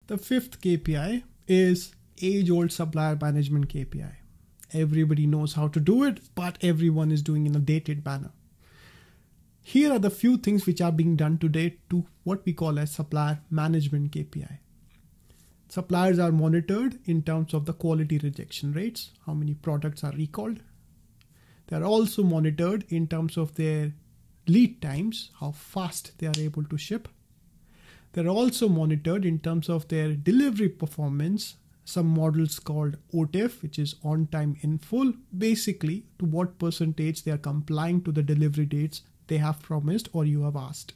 The fifth KPI is age-old supplier management KPI. Everybody knows how to do it, but everyone is doing in a dated manner. Here are the few things which are being done today to what we call as supplier management KPI. Suppliers are monitored in terms of the quality rejection rates, how many products are recalled. They are also monitored in terms of their lead times, how fast they are able to ship. They're also monitored in terms of their delivery performance, some models called OTIF, which is on time in full, basically to what percentage they are complying to the delivery dates they have promised or you have asked.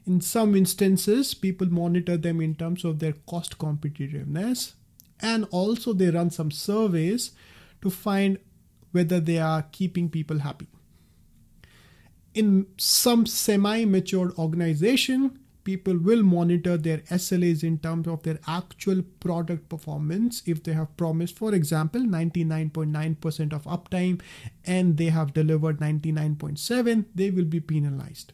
In some instances, people monitor them in terms of their cost competitiveness, and also they run some surveys to find whether they are keeping people happy. In some semi-matured organization, people will monitor their SLAs in terms of their actual product performance. If they have promised, for example, 99.9% of uptime and they have delivered 99.7%, they will be penalized.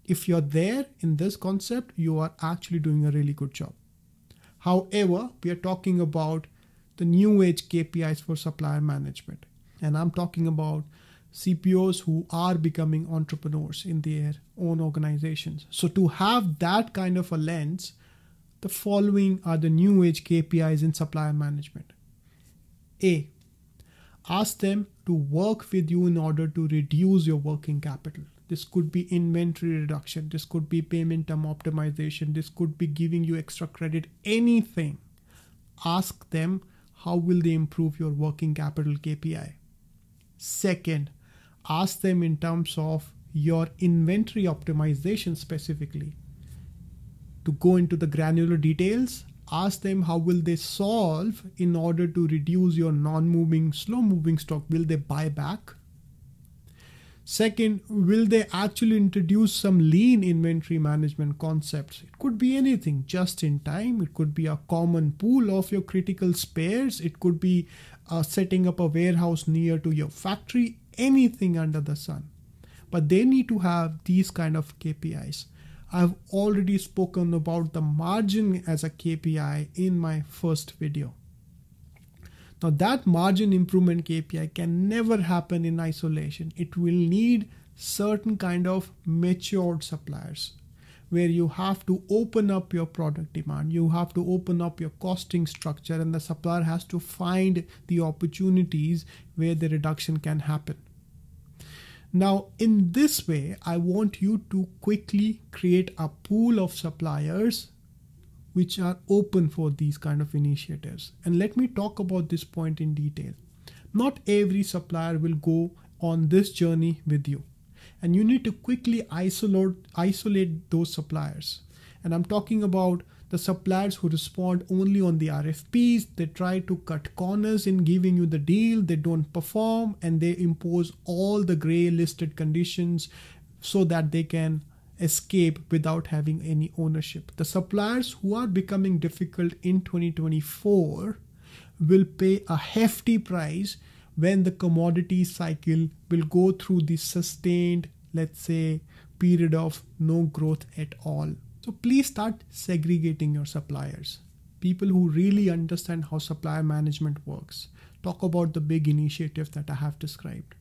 If you're there in this concept, you are actually doing a really good job. However, we are talking about the new age KPIs for supplier management. And I'm talking about CPOs who are becoming entrepreneurs in their own organizations. So to have that kind of a lens, the following are the new age KPIs in supplier management. A, ask them to work with you in order to reduce your working capital. This could be inventory reduction. This could be payment term optimization. This could be giving you extra credit, anything. Ask them how will they improve your working capital KPI. Second, ask them in terms of your inventory optimization specifically. To go into the granular details, ask them how will they solve in order to reduce your non-moving, slow-moving stock. Will they buy back? Second, will they actually introduce some lean inventory management concepts? It could be anything, just in time. It could be a common pool of your critical spares. It could be setting up a warehouse near to your factory, anything under the sun. But they need to have these kind of KPIs. I've already spoken about the margin as a KPI in my first video. Now that margin improvement KPI can never happen in isolation. It will need certain kind of matured suppliers where you have to open up your product demand. You have to open up your costing structure, and the supplier has to find the opportunities where the reduction can happen. Now, in this way, I want you to quickly create a pool of suppliers which are open for these kind of initiatives. And let me talk about this point in detail. Not every supplier will go on this journey with you. And you need to quickly isolate those suppliers. And I'm talking about the suppliers who respond only on the RFPs. They try to cut corners in giving you the deal. They don't perform, and they impose all the gray listed conditions so that they can escape without having any ownership. The suppliers who are becoming difficult in 2024 will pay a hefty price when the commodity cycle will go through the sustained, let's say, period of no growth at all. So please start segregating your suppliers. People who really understand how supplier management works. Talk about the big initiatives that I have described.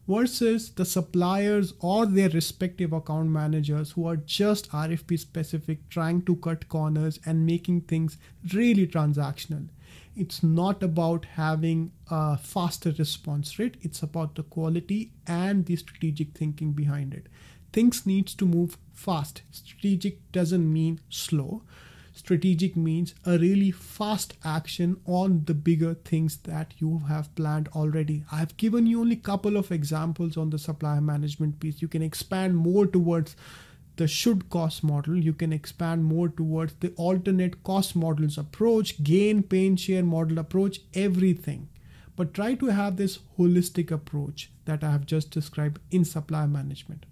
Versus the suppliers or their respective account managers who are just RFP specific, trying to cut corners and making things really transactional. It's not about having a faster response rate. It's about the quality and the strategic thinking behind it. Things needs to move fast. Strategic doesn't mean slow. Strategic means a really fast action on the bigger things that you have planned already. I've given you only a couple of examples on the supplier management piece. You can expand more towards the should cost model. You can expand more towards the alternate cost models approach, gain, pain, share model approach, everything. But try to have this holistic approach that I have just described in supplier management.